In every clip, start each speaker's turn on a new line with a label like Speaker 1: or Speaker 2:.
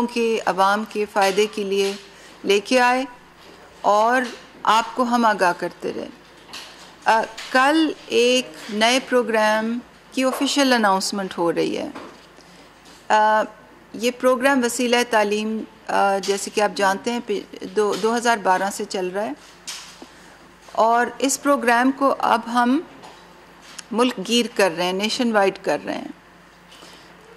Speaker 1: لوگوں کے عوام کے فائدے کے لیے لے کے آئے اور آپ کو ہم آگاہ کرتے رہے۔ کل ایک نئے پروگرام کی آفیشیل اناؤنسمنٹ ہو رہی ہے۔ یہ پروگرام وسیلہ تعلیم جیسے کہ آپ جانتے ہیں 2012 سے چل رہا ہے، اور اس پروگرام کو اب ہم ملک گیر کر رہے ہیں، نیشن وائڈ کر رہے ہیں۔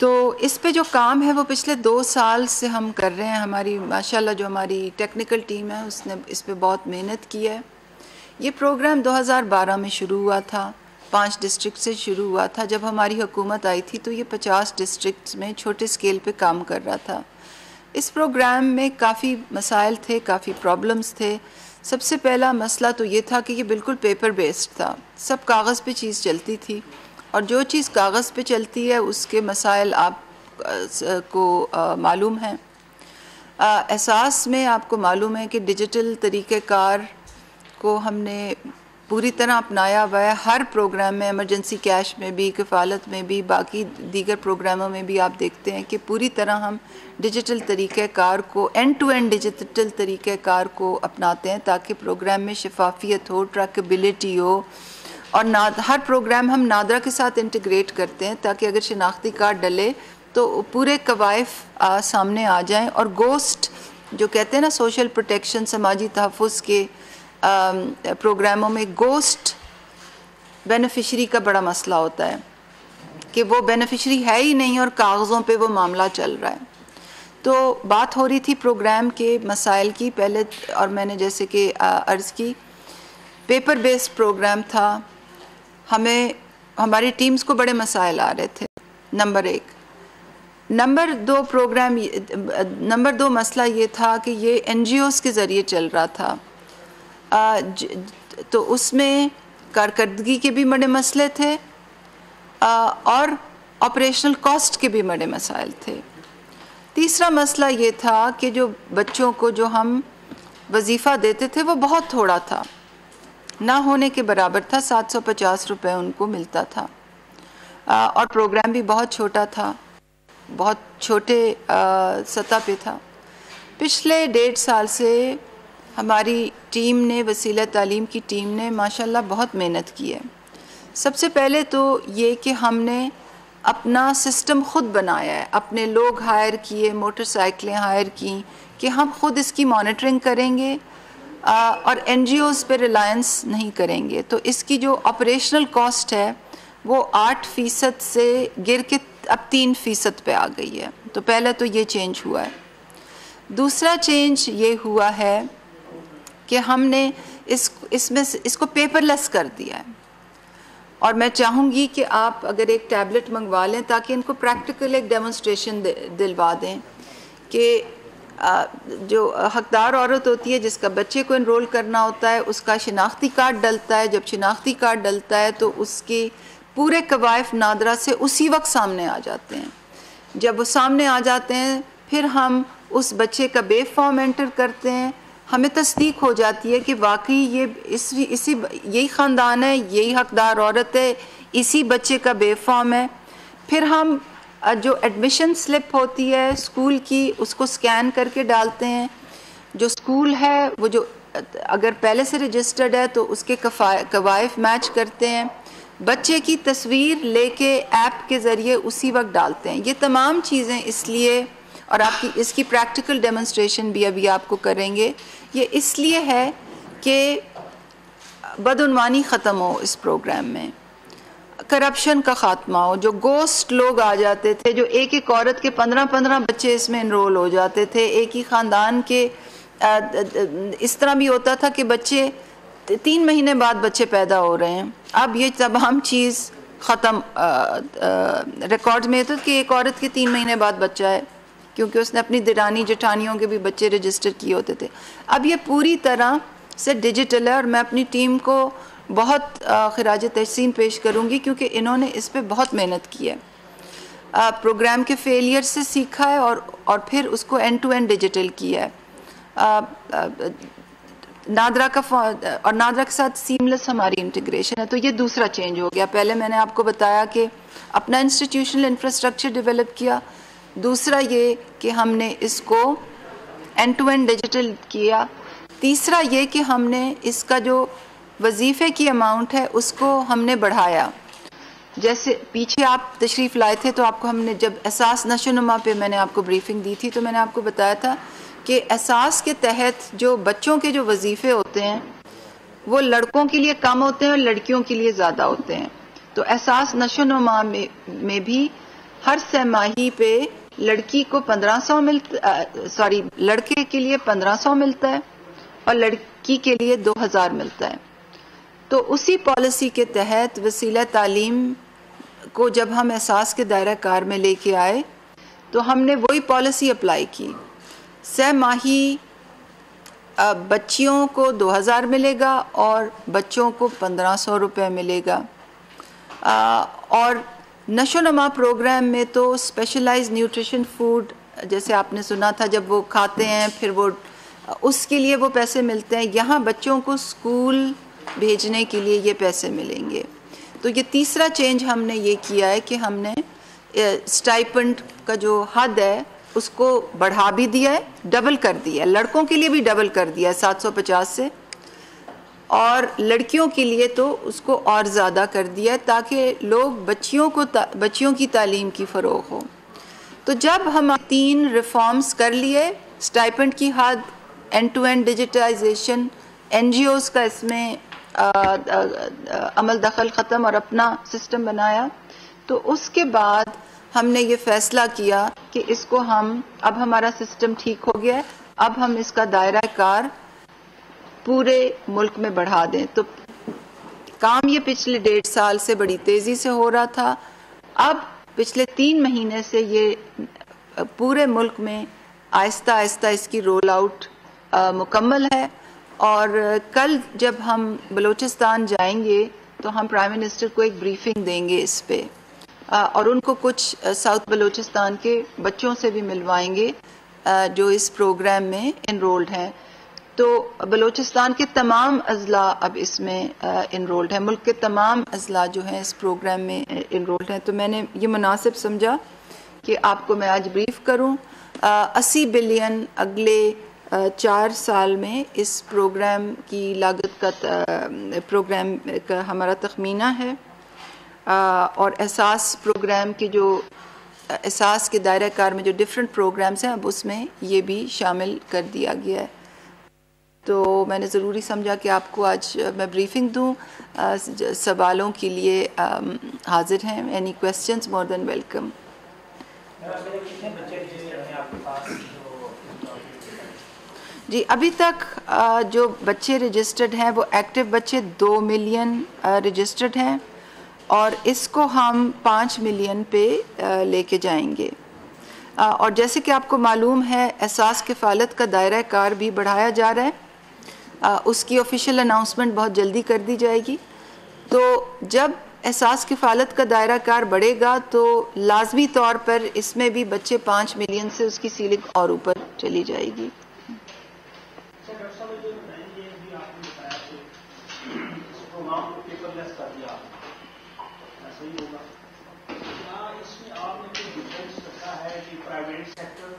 Speaker 1: تو اس پہ جو کام ہے وہ پچھلے 2 سال سے ہم کر رہے ہیں۔ ہماری ماشاءاللہ جو ہماری ٹیکنیکل ٹیم ہے اس نے اس پہ بہت محنت کی ہے۔ یہ پروگرام 2012 میں شروع ہوا تھا، 5 ڈسٹرکٹ سے شروع ہوا تھا۔ جب ہماری حکومت آئی تھی تو یہ 50 ڈسٹرکٹس میں چھوٹے سکیل پہ کام کر رہا تھا۔ اس پروگرام میں کافی مسائل تھے، کافی پرابلمز تھے۔ سب سے پہلا مسئلہ تو یہ تھا کہ یہ بالکل پیپر بیسڈ تھا، سب کاغذ پہ چیز چلتی تھی، اور جو چیز کاغذ پہ چلتی ہے اس کے مسائل آپ کو معلوم ہیں۔ احساس میں آپ کو معلوم ہے کہ ڈیجیٹل طریقہ کار کو ہم نے پوری طرح اپنایا ہوا ہے۔ ہر پروگرام میں، ایمرجنسی کیش میں بھی، کفالت میں بھی، باقی دیگر پروگراموں میں بھی آپ دیکھتے ہیں کہ پوری طرح ہم ڈیجیٹل طریقہ کار کو، اینڈ ٹو اینڈ ڈیجیٹل طریقہ کار کو اپناتے ہیں تاکہ پروگرام میں شفافیت ہو، ٹریکیبلٹی ہو، اور ہر پروگرام ہم نادرا کے ساتھ انٹیگریٹ کرتے ہیں تاکہ اگر شناختی کارڈ ڈلے تو پورے قوائف سامنے آ جائیں۔ اور گوسٹ جو کہتے ہیں نا، سوشل پروٹیکشن، سماجی تحفظ کے پروگراموں میں گوسٹ بینیفیشری کا بڑا مسئلہ ہوتا ہے کہ وہ بینیفیشری ہے ہی نہیں اور کاغذوں پہ وہ معاملہ چل رہا ہے۔ تو بات ہو رہی تھی پروگرام کے مسائل کی پہلے، اور میں نے جیسے کہ عرض کی پیپر بیسڈ پروگرام تھا، ہمیں ہماری ٹیمز کو بڑے مسائل آ رہے تھے، نمبر 1۔ نمبر 2 مسئلہ یہ تھا کہ یہ این جی اوز کے ذریعے چل رہا تھا، تو اس میں کارکردگی کے بھی بڑے مسئلے تھے اور آپریشنل کاسٹ کے بھی بڑے مسائل تھے۔ تیسرا مسئلہ یہ تھا کہ جو بچوں کو جو ہم وظیفہ دیتے تھے وہ بہت تھوڑا تھا، نہ ہونے کے برابر تھا، 750 روپے ان کو ملتا تھا، اور پروگرام بھی بہت چھوٹا تھا، بہت چھوٹے سطح پہ تھا۔ پچھلے 1.5 سال سے ہماری ٹیم نے، وسیلہ تعلیم کی ٹیم نے ماشاءاللہ بہت محنت کی ہے۔ سب سے پہلے تو یہ کہ ہم نے اپنا سسٹم خود بنایا ہے، اپنے لوگ ہائر کیے، موٹر سائیکلیں ہائر کیں کہ ہم خود اس کی مانیٹرنگ کریں گے اور این جی اوز پہ ریلائنس نہیں کریں گے۔ تو اس کی جو آپریشنل کاسٹ ہے وہ 8% سے گر کے اب 3% پہ آ گئی ہے۔ تو پہلے تو یہ چینج ہوا ہے۔ دوسرا چینج یہ ہوا ہے کہ ہم نے اس کو پیپر لیس کر دیا ہے، اور میں چاہوں گی کہ آپ اگر ایک ٹیبلٹ منگوا لیں تاکہ ان کو پریکٹیکل ایک ڈیمونسٹریشن دلوا دیں کہ جو حقدار عورت ہوتی ہے جس کا بچے کو انرول کرنا ہوتا ہے، اس کا شناختی کارڈ ڈلتا ہے۔ جب شناختی کارڈ ڈلتا ہے تو اس کے پورے قوائف نادرا سے اسی وقت سامنے آ جاتے ہیں۔ جب وہ سامنے آ جاتے ہیں پھر ہم اس بچے کا بے فارم انٹر کرتے ہیں، ہمیں تصدیق ہو جاتی ہے کہ واقعی یہی خاندان ہے، یہی حقدار عورت ہے، اسی بچے کا بے فارم ہے۔ پھر ہم جو ایڈمیشن سلپ ہوتی ہے اسکول کی، اس کو سکین کر کے ڈالتے ہیں۔ جو اسکول ہے وہ جو اگر پہلے سے رجسٹرڈ ہے تو اس کے قوائف میچ کرتے ہیں، بچے کی تصویر لے کے ایپ کے ذریعے اسی وقت ڈالتے ہیں۔ یہ تمام چیزیں اس لیے، اور اس کی پریکٹیکل ڈیمونسٹریشن بھی ابھی آپ کو کریں گے، یہ اس لیے ہے کہ بدعنوانی ختم ہو اس پروگرام میں، کرپشن کا خاتمہ ہو۔ جو گوسٹ لوگ آ جاتے تھے، جو ایک عورت کے 15 بچے اس میں انرول ہو جاتے تھے، ایک ہی خاندان کے، اس طرح بھی ہوتا تھا کہ بچے 3 مہینے بعد بچے پیدا ہو رہے ہیں۔ اب یہ تمام چیز ختم، ریکارڈ میں تو کہ ایک عورت کے 3 مہینے بعد بچہ ہے، کیونکہ اس نے اپنی دیرانی جٹھانیوں کے بھی بچے رجسٹر کیے ہوتے تھے۔ اب یہ پوری طرح سے ڈیجیٹل ہے، اور میں اپنی ٹیم کو بہت خراج تحسین پیش کروں گی کیونکہ انہوں نے اس پہ بہت محنت کی ہے، پروگرام کے فیلئر سے سیکھا ہے اور پھر اس کو اینڈ ٹو اینڈ ڈیجیٹل کیا ہے۔ نادرا کے ساتھ سیملیس ہماری انٹیگریشن ہے۔ تو یہ دوسرا چینج ہو گیا۔ پہلے میں نے آپ کو بتایا کہ اپنا انسٹیٹیوشنل انفراسٹرکچر ڈیولپ کیا، دوسرا یہ کہ ہم نے اس کو اینڈ ٹو اینڈ ڈیجیٹل کیا. تیسرا یہ کہ ہم نے اس کا جو وظیفے کی اماؤنٹ ہے اس کو ہم نے بڑھایا. جیسے پیچھے آپ تشریف لائے تھے تو آپ کو ہم نے جب اساس نشو و نما پہ میں نے آپ کو بریفنگ دی تھی تو میں نے آپ کو بتایا تھا کہ اساس کے تحت جو بچوں کے جو وظیفے ہوتے ہیں وہ لڑکوں کے لیے کم ہوتے ہیں اور لڑکیوں کے لیے زیادہ ہوتے ہیں. تو اساس نشو و نما میں بھی ہر سہ ماہی پہ لڑکی کو 1500 ملتا، لڑکے کے لیے 1500 ملتا ہے اور لڑکی کے لیے 2000 ملتا ہے. تو اسی پالیسی کے تحت وسیلہ تعلیم کو جب ہم اساس کے دائرہ کار میں لے کے آئے تو ہم نے وہی پالیسی اپلائی کی. سہ ماہی بچیوں کو 2000 ملے گا اور بچوں کو 1500 روپے ملے گا. اور نشو و نما پروگرام میں تو اسپیشلائز نیوٹریشن فوڈ جیسے آپ نے سنا تھا جب وہ کھاتے ہیں پھر وہ اس کے لیے وہ پیسے ملتے ہیں. یہاں بچوں کو اسکول بھیجنے کے لیے یہ پیسے ملیں گے. تو یہ تیسرا چینج ہم نے یہ کیا ہے کہ ہم نے اسٹائپنڈ کا جو حد ہے اس کو بڑھا بھی دیا ہے، ڈبل کر دیا ہے. لڑکوں کے لیے بھی ڈبل کر دیا ہے 750 سے، اور لڑکیوں کے لیے تو اس کو اور زیادہ کر دیا ہے تاکہ لوگ بچیوں کی تعلیم کی فروغ ہو. تو جب ہم 3 ریفارمز کر لیے، اسٹائپنڈ کی حد، end to end digitisation, NGOs کا اس میں عمل دخل ختم اور اپنا سسٹم بنایا، تو اس کے بعد ہم نے یہ فیصلہ کیا کہ اس کو اب ہمارا سسٹم ٹھیک ہو گیا ہے، اب ہم اس کا دائرہ کار پورے ملک میں بڑھا دیں. تو کام یہ پچھلے 1.5 سال سے بڑی تیزی سے ہو رہا تھا. اب پچھلے 3 مہینے سے یہ پورے ملک میں آہستہ آہستہ اس کی رول آؤٹ مکمل ہے. اور کل جب ہم بلوچستان جائیں گے تو ہم پرائم منسٹر کو ایک بریفنگ دیں گے اس پہ، اور ان کو کچھ ساؤتھ بلوچستان کے بچوں سے بھی ملوائیں گے جو اس پروگرام میں انرولڈ ہیں. تو بلوچستان کے تمام اضلاع اب اس میں انرولڈ ہیں، ملک کے تمام اضلاع جو ہیں اس پروگرام میں انرولڈ ہیں. تو میں نے یہ مناسب سمجھا کہ آپ کو میں آج بریف کروں. 80 بلین اگلے 4 سال میں اس پروگرام کی لاگت پروگرام کا ہمارا تخمینہ ہے، اور اساس پروگرام کے جو اساس کے دائرہ کار میں جو ڈیفرنٹ پروگرامز ہیں اب اس میں یہ بھی شامل کر دیا گیا ہے. تو میں نے ضروری سمجھا کہ آپ کو آج میں بریفنگ دوں. سوالوں کے لیے حاضر ہیں. اینی کویسچنز مور دین ویلکم. جی ابھی تک جو بچے رجسٹرڈ ہیں وہ ایکٹیو بچے 2 ملین رجسٹرڈ ہیں، اور اس کو ہم 5 ملین پہ لے کے جائیں گے. اور جیسے کہ آپ کو معلوم ہے اساس کفالت کا دائرہ کار بھی بڑھایا جا رہا ہے. اس کی آفیشیل اناؤنسمنٹ بہت جلدی کر دی جائے گی. تو جب اساس کفالت کا دائرہ کار بڑھے گا تو لازمی طور پر اس میں بھی بچے 5 ملین سے اس کی سیلنگ اور اوپر چلی جائے گی.
Speaker 2: پرائیویٹ سیکٹر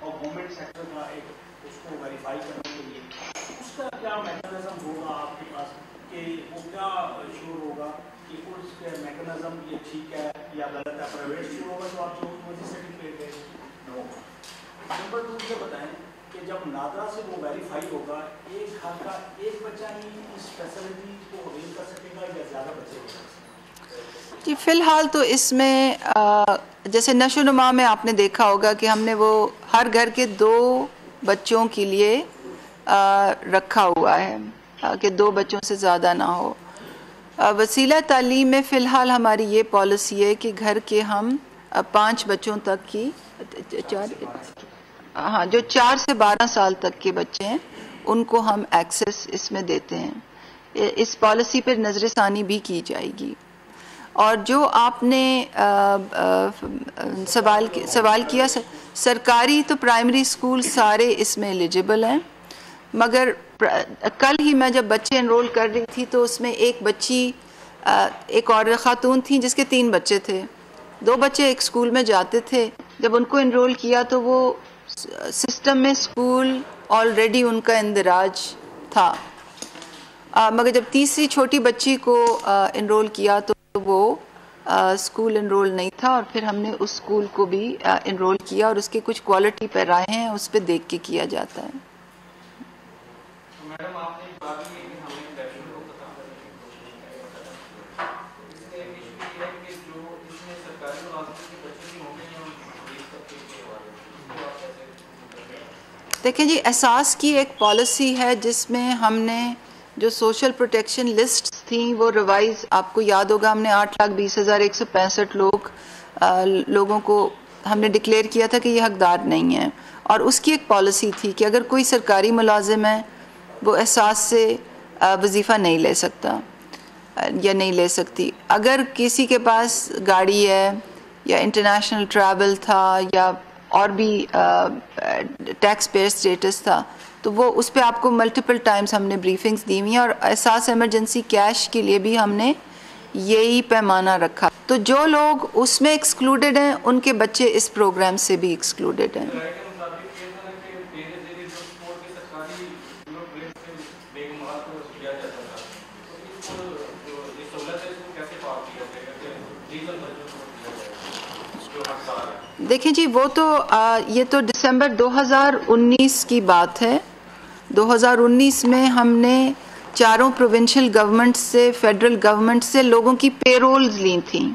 Speaker 2: اور گورنمنٹ سیکٹر کا ایک اس کو ویریفائی کرنے کے لیے اس کا کیا میکانزم ہوگا آپ کے پاس، کہ وہ کیا شور ہوگا کہ اس کا میکانزم یہ ٹھیک ہے یا غلط ہے؟ پرائیویٹ شور ہوگا تو آپ جو مجھے سرٹیفکیٹ دیں نہ ہوگا. نمبر 2 یہ بتائیں کہ جب نادرا سے وہ ویریفائی ہوگا ایک گھر کا ایک بچہ ہی اس فیسلٹی کو اویل کر سکے گا یا زیادہ بچے ہو سکتے ہیں؟
Speaker 1: جی فی الحال تو اس میں جیسے نشو و نما میں آپ نے دیکھا ہوگا کہ ہم نے وہ ہر گھر کے 2 بچوں کے لیے رکھا ہوا ہے کہ 2 بچوں سے زیادہ نہ ہو. وسیلہ تعلیم میں فی الحال ہماری یہ پالیسی ہے کہ گھر کے ہم 5 بچوں تک کی جو 4 سے 12 سال تک کے بچے ہیں ان کو ہم ایکسس اس میں دیتے ہیں. اس پالیسی پر نظر ثانی بھی کی جائے گی. اور جو آپ نے سوال کیا سرکاری تو پرائمری اسکول سارے اس میں ایلیجبل ہیں، مگر کل ہی میں جب بچے انرول کر رہی تھی تو اس میں ایک بچی ایک اور خاتون تھیں جس کے 3 بچے تھے. 2 بچے ایک اسکول میں جاتے تھے جب ان کو انرول کیا تو وہ سسٹم میں اسکول آلریڈی ان کا اندراج تھا، مگر جب تیسری چھوٹی بچی کو انرول کیا تو وہ اسکول انرول نہیں تھا، اور پھر ہم نے اس اسکول کو بھی انرول کیا، اور اس کے کچھ کوالٹی پیرائے ہیں اس پہ دیکھ کے کیا جاتا ہے۔
Speaker 3: میڈم آپ نے بات کی کہ ہمیں بیچلر کو ختم کرنے کی کوشش کریں، اس لیے ایشو یہ ہے کہ جو اس میں سرکاری ملازمت کے بچے بھی ہوں گے یا غریب طبقے کے والے،
Speaker 1: دیکھیں جی، احساس کی ایک پالیسی ہے جس میں ہم نے جو سوشل پروٹیکشن لسٹ تھیں وہ ریوائز، آپ کو یاد ہوگا ہم نے 8,20,165 لوگوں کو ہم نے ڈکلیئر کیا تھا کہ یہ حقدار نہیں ہیں، اور اس کی ایک پالیسی تھی کہ اگر کوئی سرکاری ملازم ہے وہ احساس سے وظیفہ نہیں لے سکتا یا نہیں لے سکتی۔ اگر کسی کے پاس گاڑی ہے یا انٹرنیشنل ٹریول تھا یا اور بھی ٹیکس پیئر سٹیٹس تھا تو وہ اس پہ آپ کو ملٹیپل ٹائمز ہم نے بریفنگز دی ہوئی ہیں، اور احساس ایمرجنسی کیش کے لیے بھی ہم نے یہی پیمانہ رکھا۔ تو جو لوگ اس میں ایکسکلوڈڈ ہیں ان کے بچے اس پروگرام سے بھی ایکسکلوڈڈ ہیں۔ دیکھیں جی، وہ تو یہ تو دسمبر 2019 کی بات ہے۔ 2019 میں ہم نے چاروں پروونشل گورنمنٹ سے، فیڈرل گورنمنٹ سے لوگوں کی پے رولز لی تھیں،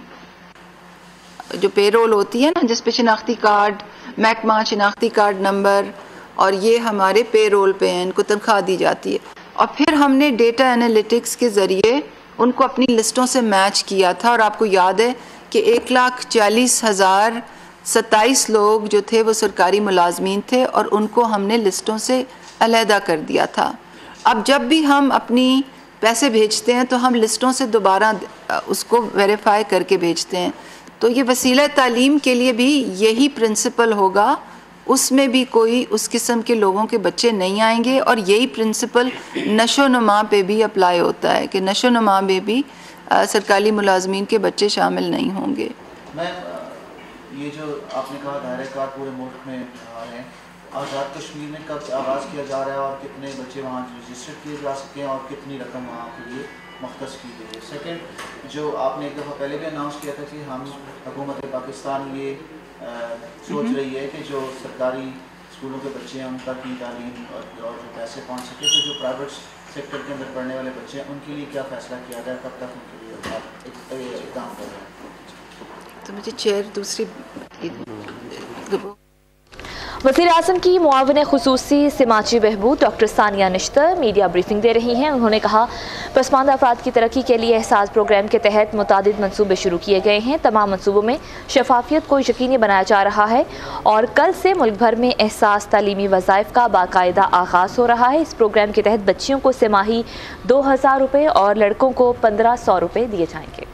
Speaker 1: جو پے رول ہوتی ہے نا جس پہ شناختی کارڈ، محکمہ شناختی کارڈ نمبر، اور یہ ہمارے پے رول پہ ہیں، ان کو تنخواہ دی جاتی ہے، اور پھر ہم نے ڈیٹا انالیٹکس کے ذریعے ان کو اپنی لسٹوں سے میچ کیا تھا، اور آپ کو یاد ہے کہ 1,40,027 لوگ جو تھے وہ سرکاری ملازمین تھے، اور ان کو ہم نے لسٹوں سے علیحدہ کر دیا تھا۔ اب جب بھی ہم اپنی پیسے بھیجتے ہیں تو ہم لسٹوں سے دوبارہ اس کو ویریفائی کر کے بھیجتے ہیں، تو یہ وسیلہ تعلیم کے لیے بھی یہی پرنسپل ہوگا، اس میں بھی کوئی اس قسم کے لوگوں کے بچے نہیں آئیں گے، اور یہی پرنسپل نشو و نما پہ بھی اپلائی ہوتا ہے کہ نشو و نما میں بھی سرکاری ملازمین کے بچے شامل نہیں ہوں گے۔
Speaker 4: یہ جو آپ نے کہا دائرہ کار پورے ملک میں ہیں، آزاد کشمیر میں کب آغاز کیا جا رہا ہے اور کتنے بچے وہاں رجسٹر کیے جا سکتے ہیں اور کتنی رقم وہاں کے لیے مختص کی گئی ہے؟ سیکنڈ، جو آپ نے ایک دفعہ پہلے بھی اناؤنس کیا تھا کہ ہم حکومت پاکستان یہ سوچ رہی ہے کہ جو سرکاری اسکولوں کے بچے ہیں ان تک کی تعلیم اور جو پیسے پہنچ سکے، تو جو پرائیویٹ سیکٹر کے اندر پڑھنے والے بچے ہیں ان کے لیے کیا فیصلہ کیا جائے، کب تک ان کے لیے اقدام کر رہے ہیں؟
Speaker 1: تو مجھے چیئر دوسری
Speaker 5: وزیر اعظم کی معاون خصوصی سماجی بہبود ڈاکٹر ثانیہ نشتر میڈیا بریفنگ دے رہی ہیں۔ انہوں نے کہا پسماندہ افراد کی ترقی کے لیے احساس پروگرام کے تحت متعدد منصوبے شروع کیے گئے ہیں۔ تمام منصوبوں میں شفافیت کو یقینی بنایا جا رہا ہے، اور کل سے ملک بھر میں احساس تعلیمی وظائف کا باقاعدہ آغاز ہو رہا ہے۔ اس پروگرام کے تحت بچیوں کو سہ ماہی 2,000 روپے اور لڑکوں کو 1,500 روپے دیے جائیں گے۔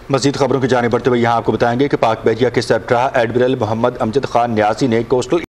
Speaker 6: مزید خبروں کی جانب بڑھتے ہوئے یہاں آپ کو بتائیں گے کہ پاک بحریہ کے سیپٹرا ایڈمرل محمد امجد خان نیازی نے کوسٹل